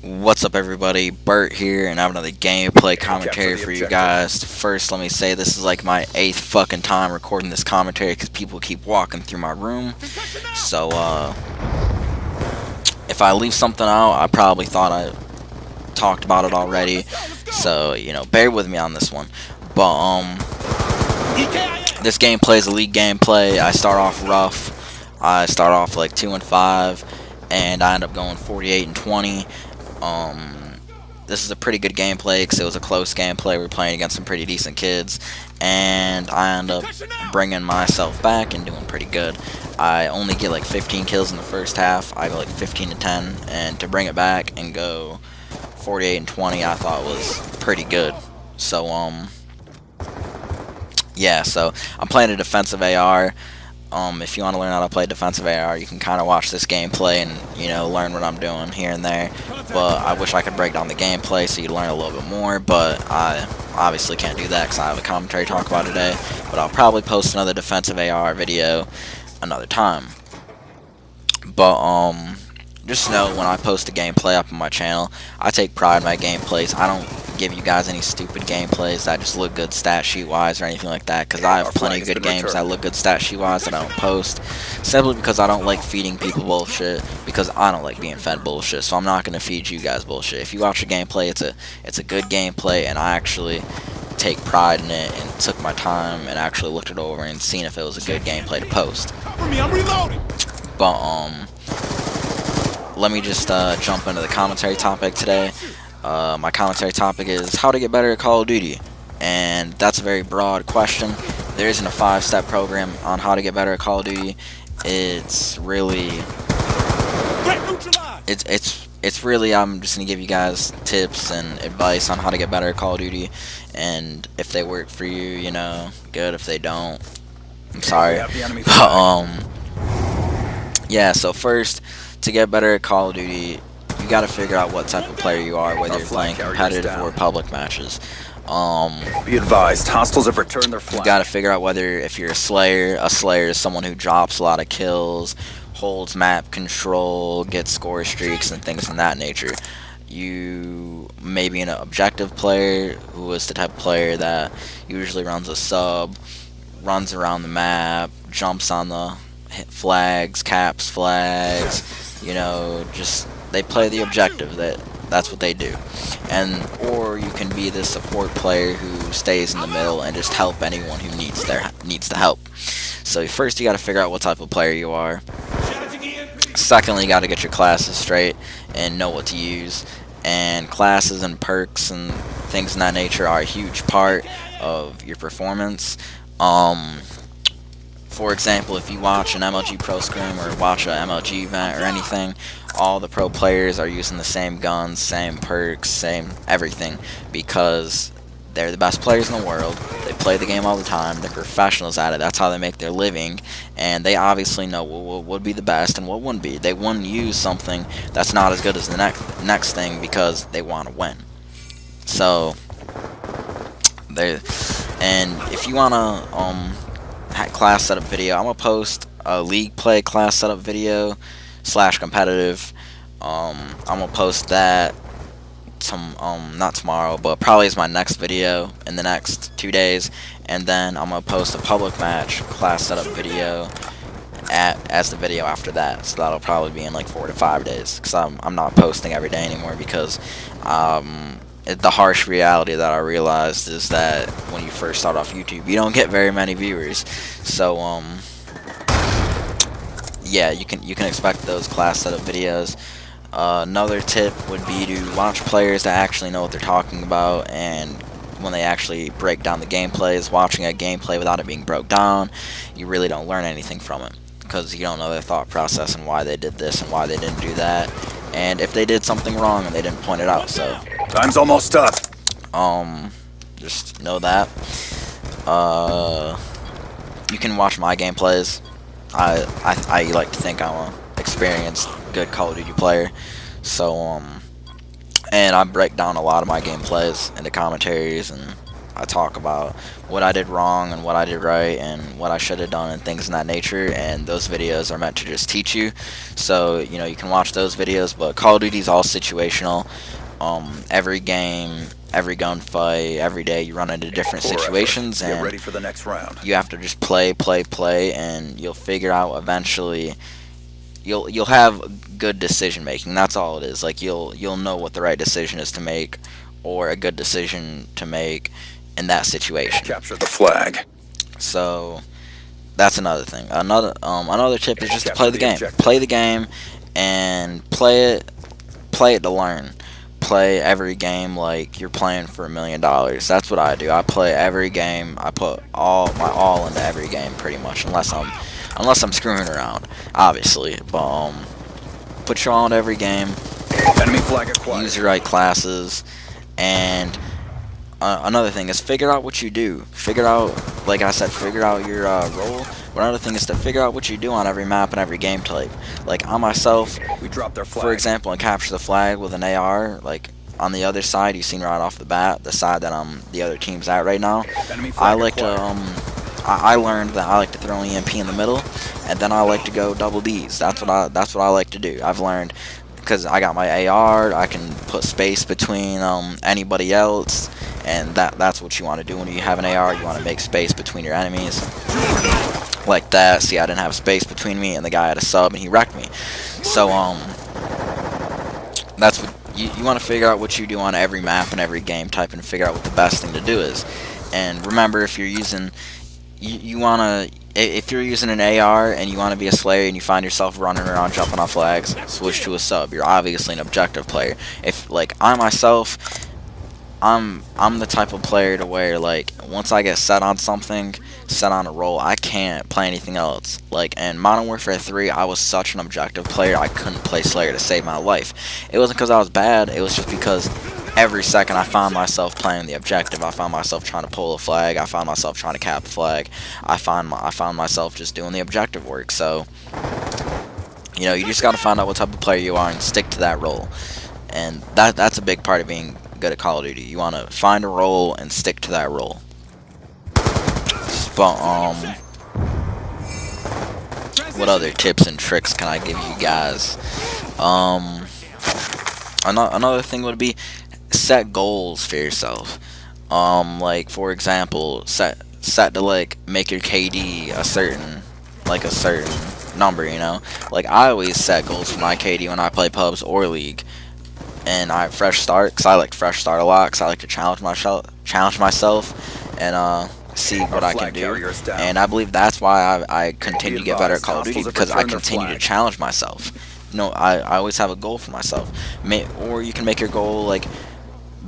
What's up, everybody? Bert here, and I have another gameplay commentary for you guys. First, let me say this is like my 8th fucking time recording this commentary because people keep walking through my room. So, if I leave something out, I probably thought I talked about it already. So, bear with me on this one. But, this gameplay is a league gameplay. I start off rough. I start off like 2-5, and I end up going 48-20. This is a pretty good gameplay because it was a close gameplay. We were playing against some pretty decent kids, and I end up bringing myself back and doing pretty good. I only get like 15 kills in the first half. I go like 15-10, and to bring it back and go 48-20, I thought was pretty good. So yeah. So I'm playing a defensive AR. If you want to learn how to play defensive AR, you can kind of watch this gameplay and, learn what I'm doing here and there. But I wish I could break down the gameplay so you'd learn a little bit more, but I obviously can't do that because I have a commentary to talk about today. But I'll probably post another defensive AR video another time. But, just know when I post a gameplay up on my channel, I take pride in my gameplays. I don't give you guys any stupid gameplays that just look good stat sheet wise or anything like that, because I have plenty of good games that look good stat sheet wise that I don't post, simply because I don't like feeding people bullshit, because I don't like being fed bullshit. So I'm not going to feed you guys bullshit. If you watch a gameplay, it's a good gameplay, and I actually take pride in it and took my time and actually looked it over and seen if it was a good gameplay to post. But let me just jump into the commentary topic today. My commentary topic is how to get better at Call of Duty, and that's a very broad question. There isn't a 5-step program on how to get better at Call of Duty. It's really, it's really, I'm just gonna give you guys tips and advice on how to get better at Call of Duty, and if they work for you, good. If they don't, I'm sorry. But yeah. So first, to get better at Call of Duty, you gotta figure out what type of player you are, whether you're playing competitive or public matches. Be advised, hostiles have returned their flag. You gotta figure out whether if you're a Slayer is someone who drops a lot of kills, holds map control, gets score streaks, and things of that nature. You may be an objective player, who is the type of player that usually runs a sub, runs around the map, jumps on the flags, caps flags, just they play the objective. That's what they do. Or you can be the support player who stays in the middle and just help anyone who needs the help. So first you got to figure out what type of player you are. Secondly, you got to get your classes straight and know what to use. And classes and perks and things in that nature are a huge part of your performance. For example, if you watch an MLG Pro Scrim or watch a MLG event or anything, all the pro players are using the same guns, same perks, same everything, because they're the best players in the world. They play the game all the time. They're professionals at it. That's how they make their living, and they obviously know what would be the best and what wouldn't be. They wouldn't use something that's not as good as the next thing because they want to win. So and if you wanna class setup video, I'm gonna post a league play class setup video / competitive. I'm gonna post that not tomorrow, but probably is my next video in the next 2 days, and then I'm gonna post a public match class setup video as the video after that. So that'll probably be in like 4 to 5 days, because I'm not posting every day anymore, because the harsh reality that I realized is that when you first start off YouTube, you don't get very many viewers. So yeah, you can expect those class setup videos. Another tip would be to watch players that actually know what they're talking about, and when they actually break down the gameplays. Watching a gameplay without it being broke down, you really don't learn anything from it, because you don't know their thought process and why they did this and why they didn't do that, and if they did something wrong and they didn't point it out. So time's almost up. Just know that. You can watch my gameplays. I like to think I'm an experienced, good Call of Duty player. So and I break down a lot of my gameplays into commentaries, and I talk about what I did wrong and what I did right and what I should have done and things in that nature. And those videos are meant to just teach you. So you know you can watch those videos. But Call of Duty is all situational. Every game, every gunfight, every day you run into different situations, Get and ready for the next round. you have to just play, and you'll figure out eventually. You'll have good decision making. That's all it is. Like you'll know what the right decision is to make, or a good decision to make in that situation. Capture the flag. So that's another thing. Another tip is just to Capture play the the game. objective. Play the game, and play it to learn. Play every game like you're playing for $1 million. That's what I do. I play every game. I put my all into every game pretty much, unless I'm screwing around, obviously. But put your all into every game. Enemy flag acquired. Use your right classes, and another thing is figure out what you do. Figure out, like I said, figure out your role. But another thing is to figure out what you do on every map and every game type. Like I myself, We dropped their flag. for example, in Capture the Flag with an AR, like on the other side, you seen right off the bat, the side that the other team's at right now. Enemy I flag like to acquired. I learned that I like to throw an EMP in the middle, and then I like to go double Ds. That's what I like to do. I've learned because I got my AR, I can put space between anybody else, and that's what you want to do when you have an AR. You want to make space between your enemies. Like that. See, I didn't have space between me and the guy had a sub and he wrecked me. So that's what you want to figure out what you do on every map and every game type, and figure out what the best thing to do is. And remember, if you're using if you're using an AR and you want to be a Slayer and you find yourself running around jumping off flags, switch to a sub. You're obviously an objective player. If like I myself, I'm the type of player to where like once I get set on something, set on a role, I can't play anything else. Like in Modern Warfare 3, I was such an objective player, I couldn't play Slayer to save my life. It wasn't because I was bad, it was just because every second I found myself playing the objective. I found myself trying to pull a flag, I found myself trying to cap a flag, I found myself just doing the objective work. So you know, you just got to find out what type of player you are and stick to that role. And that's a big part of being good at Call of Duty. You want to find a role and stick to that role. But what other tips and tricks can I give you guys? Another thing would be set goals for yourself. Like for example, set to like make your KD a certain number. You know, like I always set goals for my KD when I play pubs or league. And I fresh start, because I like fresh start a lot, because I like to challenge myself and see what I can do. And I believe that's why I continue to get better at Call of Duty, because I continue to challenge myself. You know, I always have a goal for myself. Or you can make your goal like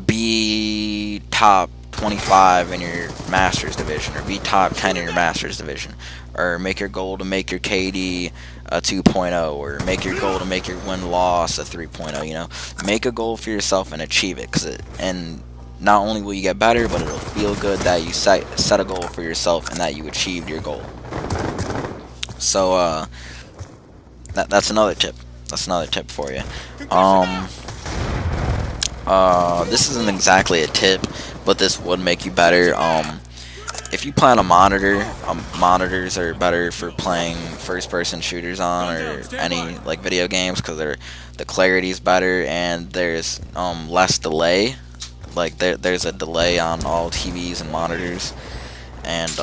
be top 25 in your Masters division, or be top 10 in your Masters division, or make your goal to make your KD a 2.0, or make your goal to make your win-loss a 3.0. You know, make a goal for yourself and achieve it, and not only will you get better, but it'll feel good that you set a goal for yourself and that you achieved your goal. So that's another tip. That's another tip for you. This isn't exactly a tip, but this would make you better. If you play on a monitor, monitors are better for playing first-person shooters on, or any like video games, because the clarity's better and there's less delay. Like there's a delay on all TVs and monitors, and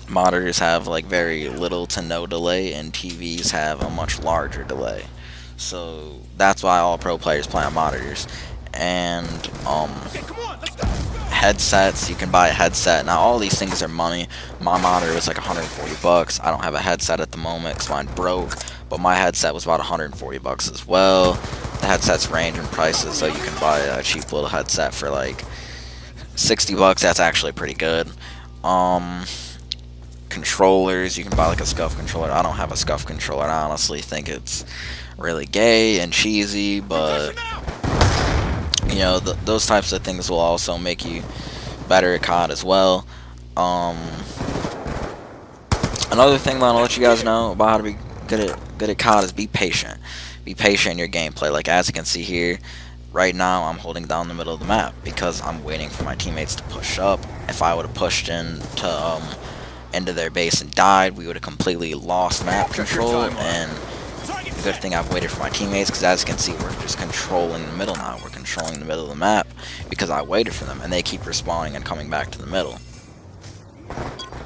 monitors have like very little to no delay, and TVs have a much larger delay. So that's why all pro players play on monitors. And headsets, you can buy a headset. Now all these things are money. My monitor was like $140. I don't have a headset at the moment because mine broke, but my headset was about $140 as well. The headsets range in prices, so you can buy a cheap little headset for like $60. That's actually pretty good. Controllers, you can buy like a SCUF controller. I don't have a SCUF controller. I honestly think it's really gay and cheesy, but you know, those types of things will also make you better at COD as well. Another thing that I'll let you guys know about how to be good at COD is be patient. Be patient in your gameplay. Like as you can see here, Right now, I'm holding down the middle of the map because I'm waiting for my teammates to push up. If I would have pushed into their base and died, we would have completely lost map control. And the good thing I've waited for my teammates, because as you can see, we're just controlling the middle now. We're controlling the middle of the map because I waited for them, and they keep respawning and coming back to the middle.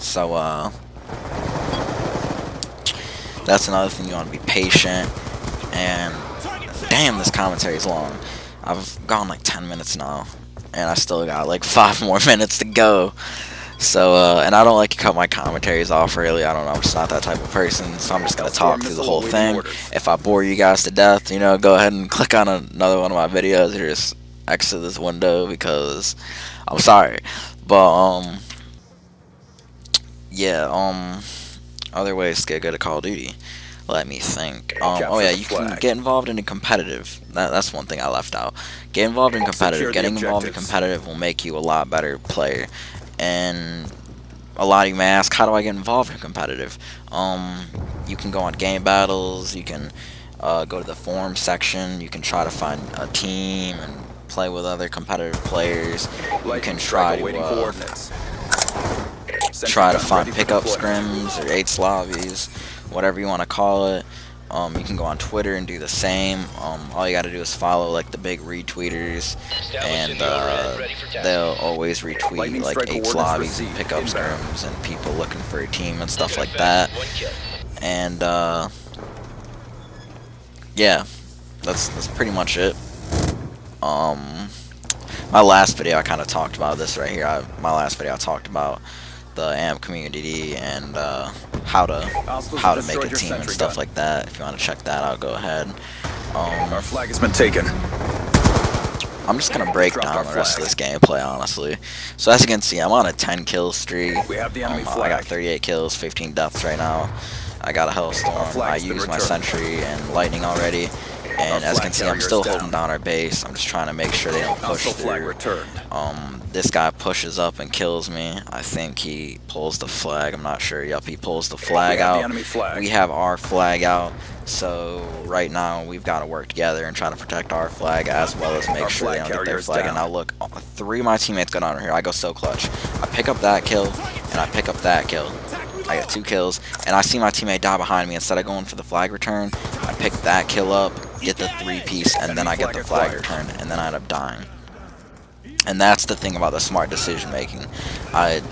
So, that's another thing. You want to be patient. And damn, this commentary is long. I've gone like 10 minutes now, and I still got like 5 more minutes to go. So, and I don't like to cut my commentaries off, really. I don't know, I'm just not that type of person, so I'm just going to talk through the whole thing. If I bore you guys to death, you know, go ahead and click on another one of my videos, or just exit this window, because I'm sorry. But, yeah, other ways to get good at Call of Duty. Let me think. Oh yeah, you can get involved in a competitive. That's one thing I left out. Get involved in competitive. Getting involved in competitive will make you a lot better player. And a lot of you may ask, how do I get involved in competitive? You can go on game battles. You can go to the forum section. You can try to find a team and play with other competitive players. You can try to find pickup scrims or 8 lobbies, whatever you want to call it. You can go on Twitter and do the same. All you got to do is follow like the big retweeters, and they'll always retweet like 8 lobbies and pickup scrims and people looking for a team and stuff like that. And yeah, that's pretty much it. My last video I kind of talked about this right here. My last video I talked about the AMP community and how to make a team and stuff like that. If you want to check that out, go ahead. Our flag has been taken. I'm just gonna break down the rest of this gameplay, honestly. So as you can see, I'm on a 10 kill streak. We have the enemy flag. I got 38 kills, 15 deaths right now. I got a Hellstorm. I used my Sentry and Lightning already. And as you can see, I'm still holding down our base. I'm just trying to make sure they don't push through. This guy pushes up and kills me. I think he pulls the flag. I'm not sure. Yep, he pulls the flag out. We have our flag out. So right now we've got to work together and try to protect our flag as well as make sure they don't get their flag. And now look, 3 of my teammates go down here. I go so clutch. I pick up that kill and I pick up that kill. I got 2 kills, and I see my teammate die behind me. Instead of going for the flag return, I pick that kill up, get the 3-piece, and then I get the flag return, and then I end up dying. And that's the thing about the smart decision making. I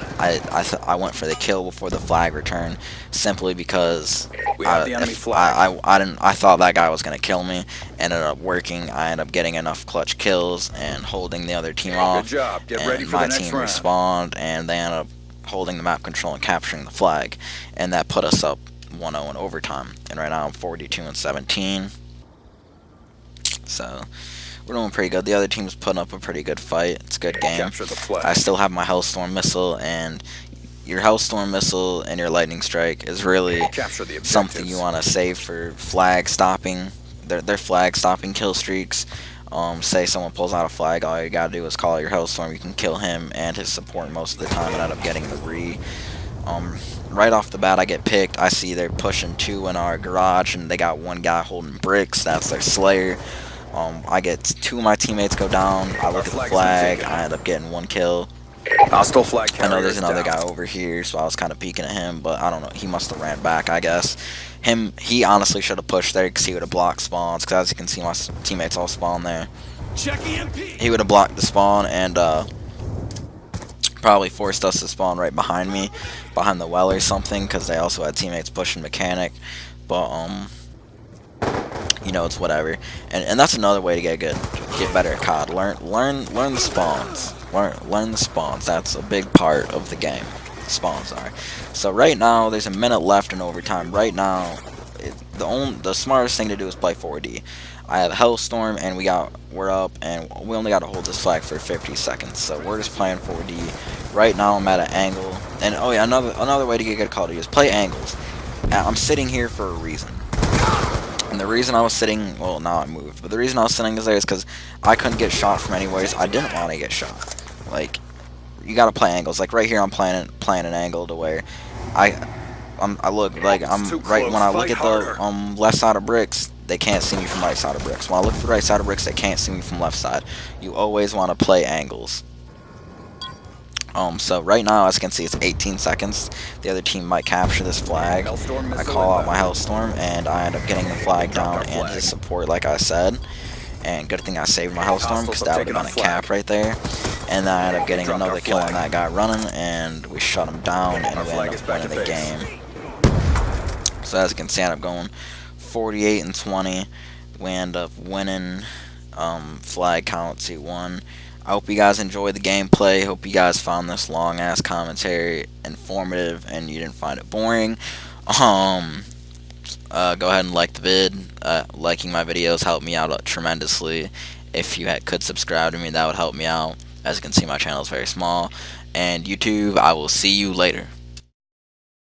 went for the kill before the flag return simply because I thought that guy was gonna kill me. Ended up working. I ended up getting enough clutch kills and holding the other team off. And my team respawned, and they ended up holding the map control and capturing the flag, and that put us up 1-0 in overtime. And right now I'm 42-17, so we're doing pretty good. The other team's putting up a pretty good fight. It's a good game. I still have my Hellstorm missile, and your Hellstorm missile and your Lightning Strike is really something you want to save for flag stopping. They're flag stopping kill streaks. Say someone pulls out a flag, all you gotta do is call your Hellstorm. You can kill him and his support most of the time and end up getting the re. Right off the bat, I get picked. I see they're pushing 2 in our garage, and they got 1 guy holding bricks. That's their Slayer. I get 2 of my teammates go down. I look at the flag. I end up getting 1 kill. Hostile flag. I know there's another guy over here, so I was kind of peeking at him, but I don't know. He must have ran back, I guess. He honestly should have pushed there because he would have blocked spawns. Because as you can see, my teammates all spawn there. He would have blocked the spawn and probably forced us to spawn right behind me, behind the well or something. Because they also had teammates pushing mechanic. But you know, it's whatever. And that's another way to get better at COD. Learn the spawns. Learn the spawns. That's a big part of the game. Spawns are. So right now there's a minute left in overtime. Right now, the smartest thing to do is play 4D. I have Hellstorm, and we're up, and we only got to hold this flag for 50 seconds. So we're just playing 4D. Right now I'm at an angle, and oh yeah, another way to get good at Call of Duty is play angles. I'm sitting here for a reason. And the reason I was sitting, well, now I moved, but the reason I was sitting there is because I couldn't get shot from anywhere. I didn't want to get shot. Like, you gotta play angles. Like right here, I'm playing an angle to where I look like I'm Too right when close, I look fight at the harder. left side of bricks, they can't see me from right side of bricks. When I look at the right side of bricks, they can't see me from left side. You always want to play angles. So right now, as you can see, it's 18 seconds. The other team might capture this flag. Hellstorm I missile call out my inbound. Hellstorm, and I end up getting the flag Dropped down our and flag. his support, like I said. And good thing I saved my Hellstorm, because Hostiles have that would have taken been our a flag. cap right there. And then I end up getting Dropped our another kill on flag. that guy running, and we shut him down, and Our we flag end is up back winning to the base. game. So as you can see, I end up going 48 and 20. We end up winning flag count 2-1. I hope you guys enjoyed the gameplay. Hope you guys found this long ass commentary informative and you didn't find it boring. Go ahead and like the vid. Liking my videos help me out tremendously. If you could subscribe to me, that would help me out. As you can see, my channel is very small. And YouTube, I will see you later.